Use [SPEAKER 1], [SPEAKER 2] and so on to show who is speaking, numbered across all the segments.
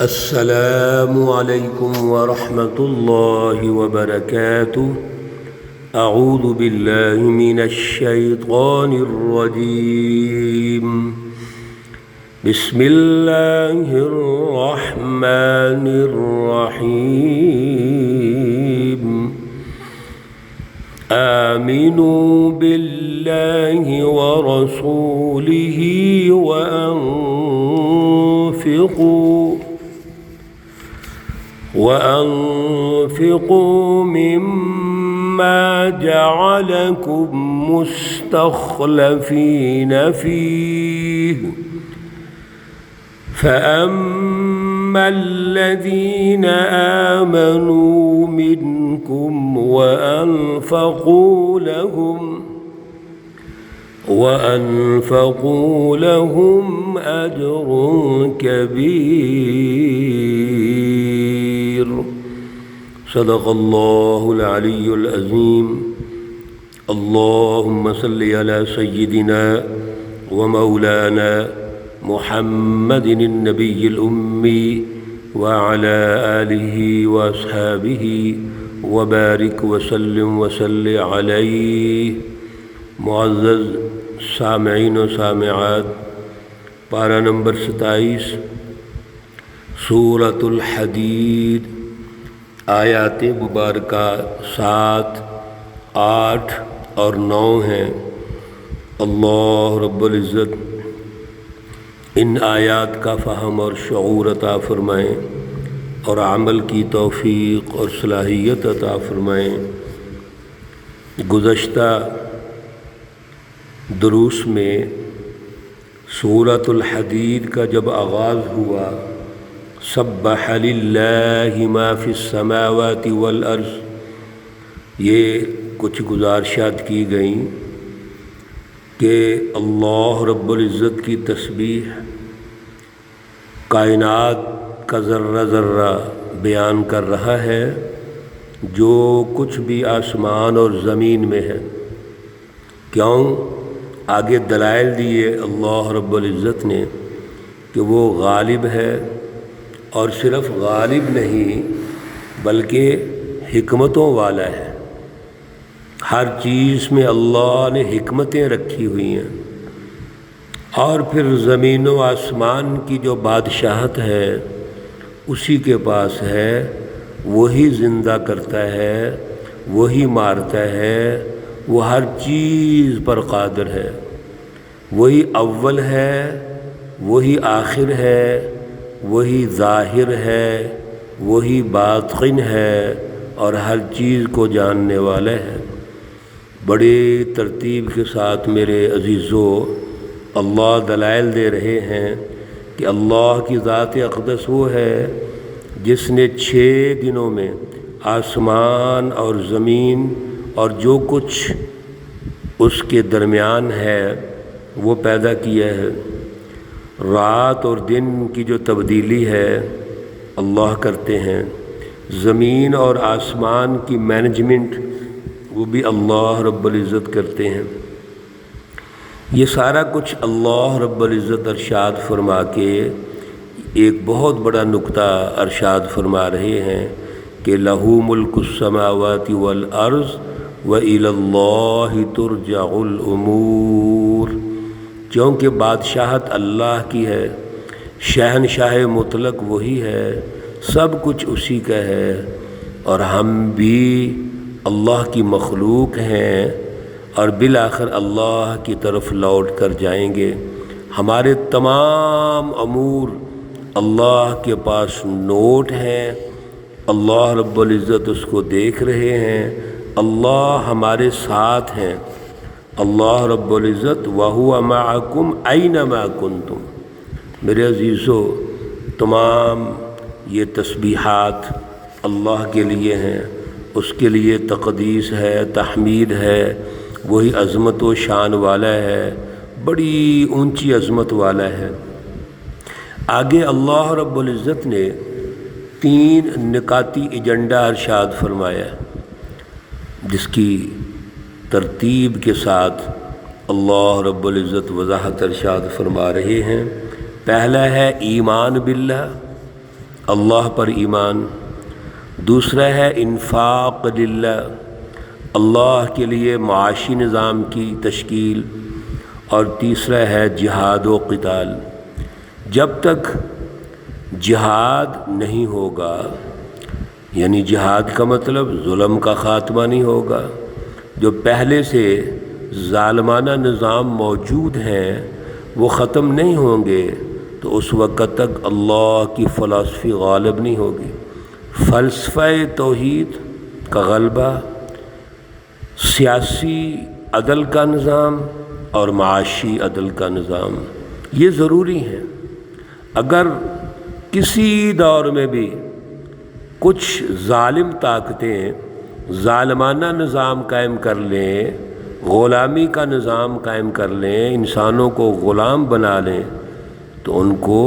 [SPEAKER 1] السلام علیکم ورحمۃ اللہ وبرکاتہ۔ اعوذ باللہ من الشیطان الرجیم، بسم اللہ الرحمن الرحیم۔ آمنوا باللہ ورسولہ وأنفقوا مما جعلكم مستخلفين فيه، فأما الذين آمنوا منكم وأنفقوا لهم أجر كبير، صدق اللہ العلی العظیم۔ اللہم صل علی سیدنا ومولانا محمد النبی الأمی وعلى آلہ واصحابہ وبارک وسلم وصلی علیہ۔ معزز سامعین و سامعات، پارہ نمبر 27 سورۃ الحدید، آیات مبارکہ 7، 8 اور 9 ہیں۔ اللہ رب العزت ان آیات کا فہم اور شعور عطا فرمائیں اور عمل کی توفیق اور صلاحیت عطا فرمائیں۔ گزشتہ دروس میں سورۃ الحدید کا جب آغاز ہوا، سبح للہ ما فی السماوات والارض، یہ کچھ گزارشات کی گئیں کہ اللہ رب العزت کی تسبیح کائنات کا ذرہ ذرہ بیان کر رہا ہے، جو کچھ بھی آسمان اور زمین میں ہے۔ کیوں؟ آگے دلائل دیے اللہ رب العزت نے کہ وہ غالب ہے، اور صرف غالب نہیں بلکہ حکمتوں والا ہے۔ ہر چیز میں اللہ نے حکمتیں رکھی ہوئی ہیں، اور پھر زمین و آسمان کی جو بادشاہت ہے اسی کے پاس ہے۔ وہی زندہ کرتا ہے، وہی مارتا ہے، وہ ہر چیز پر قادر ہے۔ وہی اول ہے، وہی آخر ہے، وہی ظاہر ہے، وہی باطن ہے، اور ہر چیز کو جاننے والا ہے۔ بڑی ترتیب کے ساتھ میرے عزیزو اللہ دلائل دے رہے ہیں کہ اللہ کی ذات اقدس وہ ہے جس نے 6 دنوں میں آسمان اور زمین اور جو کچھ اس کے درمیان ہے وہ پیدا کیا ہے۔ رات اور دن کی جو تبدیلی ہے اللہ کرتے ہیں، زمین اور آسمان کی مینجمنٹ وہ بھی اللہ رب العزت کرتے ہیں۔ یہ سارا کچھ اللہ رب العزت ارشاد فرما کے ایک بہت بڑا نقطہ ارشاد فرما رہے ہیں کہ لَهُ مُلْكُ السَّمَاوَاتِ وَالْأَرْضِ وَإِلَى اللَّهِ تُرْجَعُ الْأُمُورُ، کیونکہ بادشاہت اللہ کی ہے، شہنشاہ مطلق وہی ہے، سب کچھ اسی کا ہے، اور ہم بھی اللہ کی مخلوق ہیں، اور بالآخر اللہ کی طرف لوٹ کر جائیں گے۔ ہمارے تمام امور اللہ کے پاس نوٹ ہیں، اللہ رب العزت اس کو دیکھ رہے ہیں، اللہ ہمارے ساتھ ہیں۔ اللہ رب العزت وَهُوَ مَعَكُمْ أَيْنَمَا كُنْتُمْ۔ میرے عزیزو، تمام یہ تسبیحات اللہ کے لیے ہیں، اس کے لیے تقدیس ہے، تحمید ہے، وہی عظمت و شان والا ہے، بڑی اونچی عظمت والا ہے۔ آگے اللہ رب العزت نے 3 نکاتی ایجنڈا ارشاد فرمایا، جس کی ترتیب کے ساتھ اللہ رب العزت وضاحت ارشاد فرما رہے ہیں۔ پہلا ہے ایمان باللہ، اللہ پر ایمان، دوسرا ہے انفاق للہ، اللہ کے لیے معاشی نظام کی تشکیل، اور تیسرا ہے جہاد و قتال۔ جب تک جہاد نہیں ہوگا، یعنی جہاد کا مطلب ظلم کا خاتمہ نہیں ہوگا، جو پہلے سے ظالمانہ نظام موجود ہیں وہ ختم نہیں ہوں گے، تو اس وقت تک اللہ کی فلسفی غالب نہیں ہوگی۔ فلسفہ توحید کا غلبہ، سیاسی عدل کا نظام اور معاشی عدل کا نظام، یہ ضروری ہے۔ اگر کسی دور میں بھی کچھ ظالم طاقتیں ظالمانہ نظام قائم کر لیں، غلامی کا نظام قائم کر لیں، انسانوں کو غلام بنا لیں، تو ان کو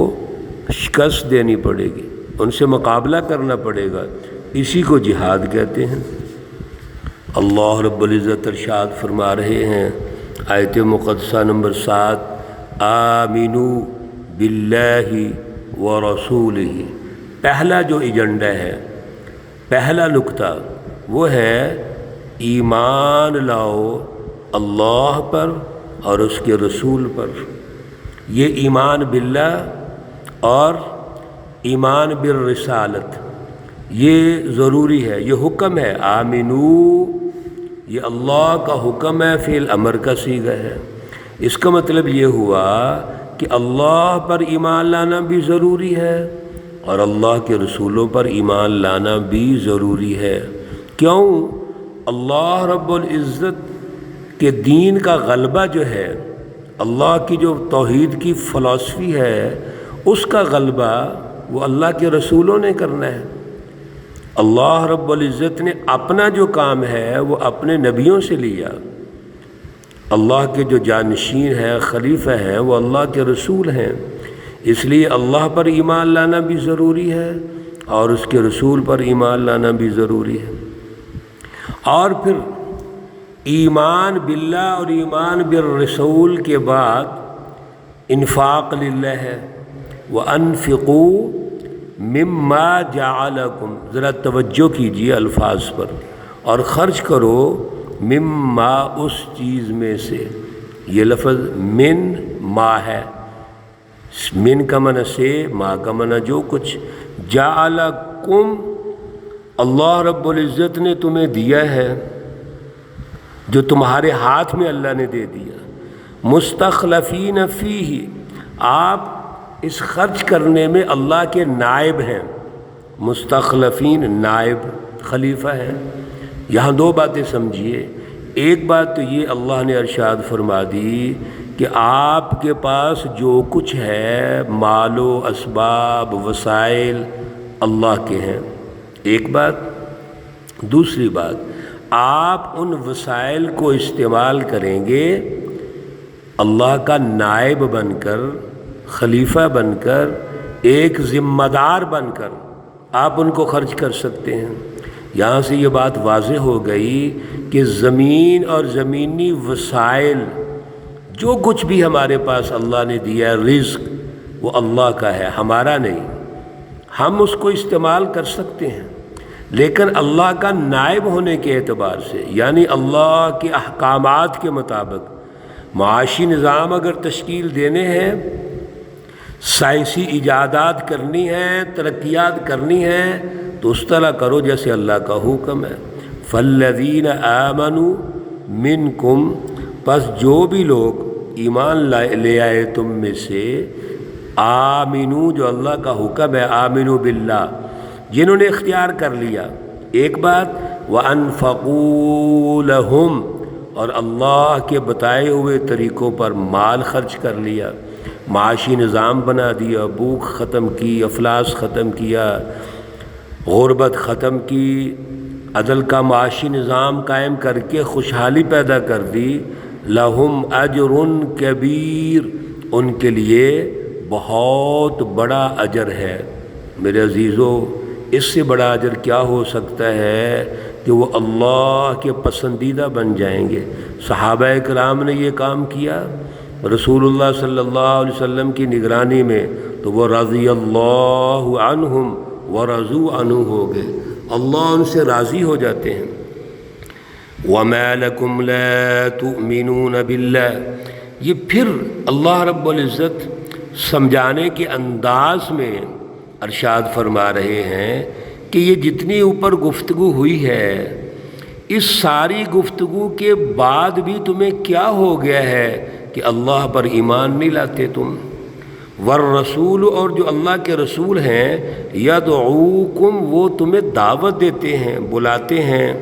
[SPEAKER 1] شکست دینی پڑے گی، ان سے مقابلہ کرنا پڑے گا۔ اسی کو جہاد کہتے ہیں۔ اللہ رب العزت ارشاد فرما رہے ہیں آیت مقدسہ نمبر 7، آمنوا باللہ ورسولہ۔ پہلا جو ایجنڈا ہے، پہلا نکتہ وہ ہے ایمان لاؤ اللہ پر اور اس کے رسول پر۔ یہ ایمان باللہ اور ایمان بالرسالت یہ ضروری ہے، یہ حکم ہے۔ آمنو یہ اللہ کا حکم ہے، فعل امر کا صیغہ ہے۔ اس کا مطلب یہ ہوا کہ اللہ پر ایمان لانا بھی ضروری ہے اور اللہ کے رسولوں پر ایمان لانا بھی ضروری ہے۔ کیوں؟ اللہ رب العزت کے دین کا غلبہ جو ہے، اللہ کی جو توحید کی فلسفی ہے، اس کا غلبہ وہ اللہ کے رسولوں نے کرنا ہے۔ اللہ رب العزت نے اپنا جو کام ہے وہ اپنے نبیوں سے لیا۔ اللہ کے جو جانشین ہیں، خلیفہ ہیں، وہ اللہ کے رسول ہیں۔ اس لیے اللہ پر ایمان لانا بھی ضروری ہے اور اس کے رسول پر ایمان لانا بھی ضروری ہے۔ اور پھر ایمان باللہ اور ایمان بالرسول کے بعد انفاق للہ ہے۔ وَأَنفِقُوا مِمَّا جَعَلَكُمْ، ذرا توجہ کیجیے الفاظ پر، اور خرچ کرو مما اس چیز میں سے۔ یہ لفظ من ما ہے، من کا معنی سے، ما کا معنی جو کچھ۔ جعلکم، اللہ رب العزت نے تمہیں دیا ہے، جو تمہارے ہاتھ میں اللہ نے دے دیا۔ مستخلفین فیہ، آپ اس خرچ کرنے میں اللہ کے نائب ہیں۔ مستخلفین نائب، خلیفہ ہے۔ یہاں دو باتیں سمجھیے۔ ایک بات تو یہ اللہ نے ارشاد فرما دی کہ آپ کے پاس جو کچھ ہے، مال و اسباب، وسائل، اللہ کے ہیں، ایک بات۔ دوسری بات، آپ ان وسائل کو استعمال کریں گے اللہ کا نائب بن کر، خلیفہ بن کر، ایک ذمہ دار بن کر آپ ان کو خرچ کر سکتے ہیں۔ یہاں سے یہ بات واضح ہو گئی کہ زمین اور زمینی وسائل، جو کچھ بھی ہمارے پاس اللہ نے دیا ہے، رزق، وہ اللہ کا ہے، ہمارا نہیں۔ ہم اس کو استعمال کر سکتے ہیں، لیکن اللہ کا نائب ہونے کے اعتبار سے، یعنی اللہ کے احکامات کے مطابق معاشی نظام اگر تشکیل دینے ہیں، سائنسی ایجادات کرنی ہیں، ترقیات کرنی ہیں، تو اس طرح کرو جیسے اللہ کا حکم ہے۔ فالذین آمنوا منکم، پس جو بھی لوگ ایمان لے آئے تم میں سے، آمنو جو اللہ کا حکم ہے، آمنو باللہ، جنہوں نے اختیار کر لیا۔ ایک بات، وَأَنفَقُوا لَهُمْ، اور اللہ کے بتائے ہوئے طریقوں پر مال خرچ کر لیا، معاشی نظام بنا دیا، بھوک ختم کی، افلاس ختم کیا، غربت ختم کی، عدل کا معاشی نظام قائم کر کے خوشحالی پیدا کر دی۔ لہم اجر کبیر، ان کے لیے بہت بڑا اجر ہے۔ میرے عزیزو، اس سے بڑا اجر کیا ہو سکتا ہے کہ وہ اللہ کے پسندیدہ بن جائیں گے۔ صحابہ کرام نے یہ کام کیا، رسول اللہ صلی اللہ علیہ وسلم کی نگرانی میں، تو وہ رضی اللہ عنہم ورضوا عنہ ہو گئے، اللہ ان سے راضی ہو جاتے ہیں۔ وَمَا لَكُمْ لَا تُؤْمِنُونَ بِاللَّهِ، یہ پھر اللہ رب العزت سمجھانے کے انداز میں ارشاد فرما رہے ہیں کہ یہ جتنی اوپر گفتگو ہوئی ہے، اس ساری گفتگو کے بعد بھی تمہیں کیا ہو گیا ہے کہ اللہ پر ایمان نہیں لاتے تم؟ والرسول، اور جو اللہ کے رسول ہیں، یدعوکم، وہ تمہیں دعوت دیتے ہیں، بلاتے ہیں،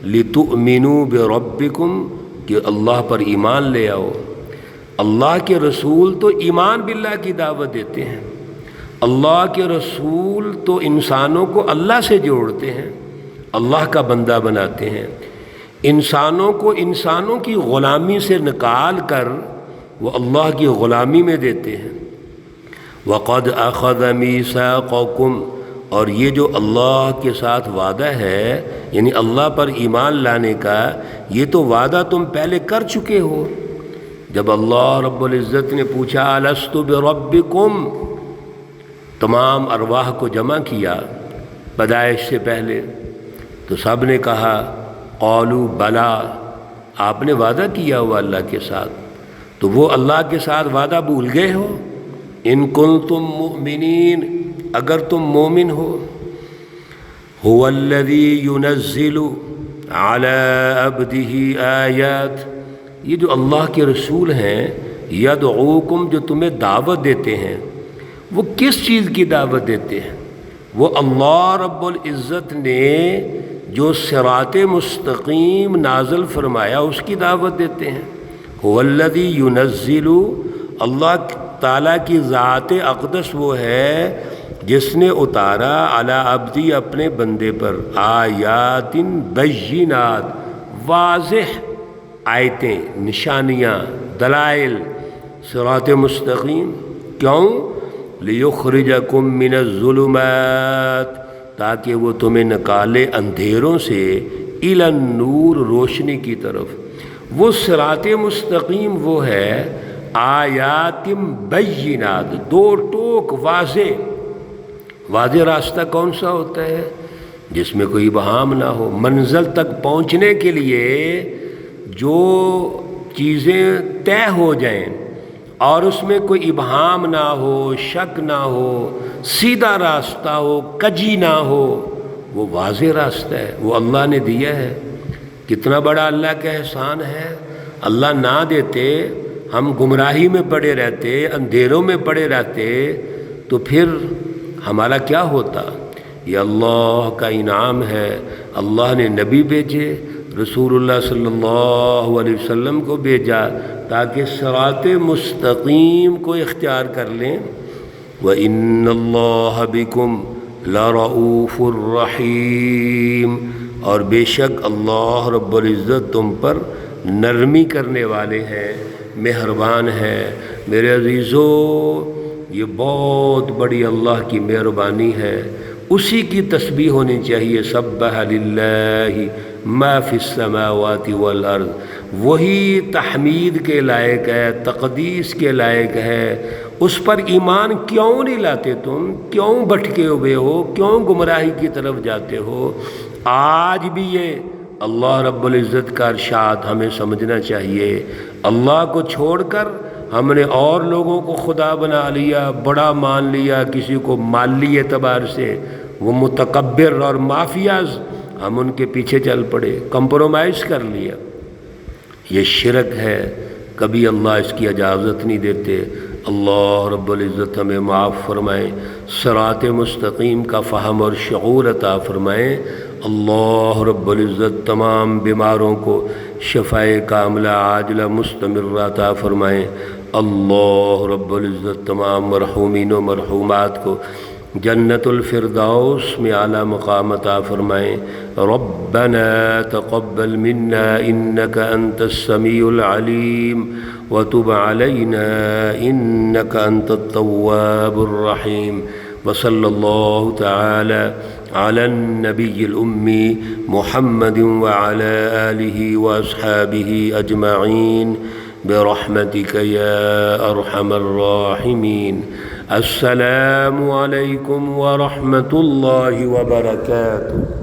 [SPEAKER 1] لتؤمنوا بربکم، کہ اللہ پر ایمان لے آؤ۔ اللہ کے رسول تو ایمان باللہ کی دعوت دیتے ہیں، اللہ کے رسول تو انسانوں کو اللہ سے جوڑتے ہیں، اللہ کا بندہ بناتے ہیں، انسانوں کو انسانوں کی غلامی سے نکال کر وہ اللہ کی غلامی میں دیتے ہیں۔ وَقَدْ أَخَذَ مِيثَاقَكُمْ، اور یہ جو اللہ کے ساتھ وعدہ ہے، یعنی اللہ پر ایمان لانے کا، یہ تو وعدہ تم پہلے کر چکے ہو۔ جب اللہ رب العزت نے پوچھا الست بربکم، تمام ارواح کو جمع کیا پیدائش سے پہلے، تو سب نے کہا قالوا بلا، آپ نے وعدہ کیا ہوا اللہ کے ساتھ، تو وہ اللہ کے ساتھ وعدہ بھول گئے ہو؟ ان کنتم مؤمنین، اگر تم مومن ہو۔ هو الذی ينزل على عبده آیات، یہ جو اللہ کے رسول ہیں، یدعوکم، جو تمہیں دعوت دیتے ہیں، وہ کس چیز کی دعوت دیتے ہیں؟ وہ اللہ رب العزت نے جو صراط مستقیم نازل فرمایا اس کی دعوت دیتے ہیں۔ هو الذی ينزل، اللہ تعالیٰ کی ذات اقدس وہ ہے جس نے اتارا علی عبدی، اپنے بندے پر، آیات بینات، واضح آیتیں، نشانیاں، دلائل، صراط مستقیم۔ کیوں؟ لیخرجکم من الظلمات، تاکہ وہ تمہیں نکالے اندھیروں سے، الی النور، روشنی کی طرف۔ وہ صراط مستقیم وہ ہے آیات بینات، دو ٹوک واضح راستہ کون سا ہوتا ہے؟ جس میں کوئی ابہام نہ ہو، منزل تک پہنچنے کے لیے جو چیزیں طے ہو جائیں اور اس میں کوئی ابہام نہ ہو، شک نہ ہو، سیدھا راستہ ہو، کجی نہ ہو، وہ واضح راستہ ہے، وہ اللہ نے دیا ہے۔ کتنا بڑا اللہ کا احسان ہے، اللہ نہ دیتے ہم گمراہی میں پڑے رہتے، اندھیروں میں پڑے رہتے، تو پھر ہمارا کیا ہوتا؟ یہ اللہ کا انعام ہے۔ اللہ نے نبی بھیجے، رسول اللہ صلی اللہ علیہ وسلم کو بھیجا تاکہ صراط مستقیم کو اختیار کر لیں۔ وَإِنَّ اللَّهَ بِكُمْ لَرَؤُوفٌ رَحِيمٌ، اور بے شک اللہ رب العزت تم پر نرمی کرنے والے ہیں، مہربان ہے۔ میرے عزیزو، یہ بہت بڑی اللہ کی مہربانی ہے، اسی کی تسبیح ہونی چاہیے۔ سبح للہ ما فی السماوات والارض، وہی تحمید کے لائق ہے، تقدیس کے لائق ہے۔ اس پر ایمان کیوں نہیں لاتے تم؟ کیوں بھٹکے ہوئے ہو؟ کیوں گمراہی کی طرف جاتے ہو؟ آج بھی یہ اللہ رب العزت کا ارشاد ہمیں سمجھنا چاہیے۔ اللہ کو چھوڑ کر ہم نے اور لوگوں کو خدا بنا لیا، بڑا مان لیا، کسی کو مالی اعتبار سے وہ متکبر اور مافیاز، ہم ان کے پیچھے چل پڑے، کمپرومائز کر لیا۔ یہ شرک ہے، کبھی اللہ اس کی اجازت نہیں دیتے۔ اللہ رب العزت ہمیں معاف فرمائیں، صراط مستقیم کا فہم اور شعور عطا فرمائیں۔ اللہ رب العزت تمام بیماروں کو شفائے کاملہ عاجلہ مستمرہ عطا فرمائیں۔ اللہ رب العزت تمام مرحومین و مرحومات کو جنت الفردوس میں اعلیٰ مقام عطا فرمائیں۔ ربنا تقبل منا انك انت السمیع العلیم وتب علینا انك انت التواب الرحیم۔ وصلی اللہ تعالی علی النبی الأمی محمد وعلى آلہ واصحابہ اجمعین برحمتک یا ارحم الراحمین۔ السلام علیکم ورحمۃ اللہ وبرکاتہ۔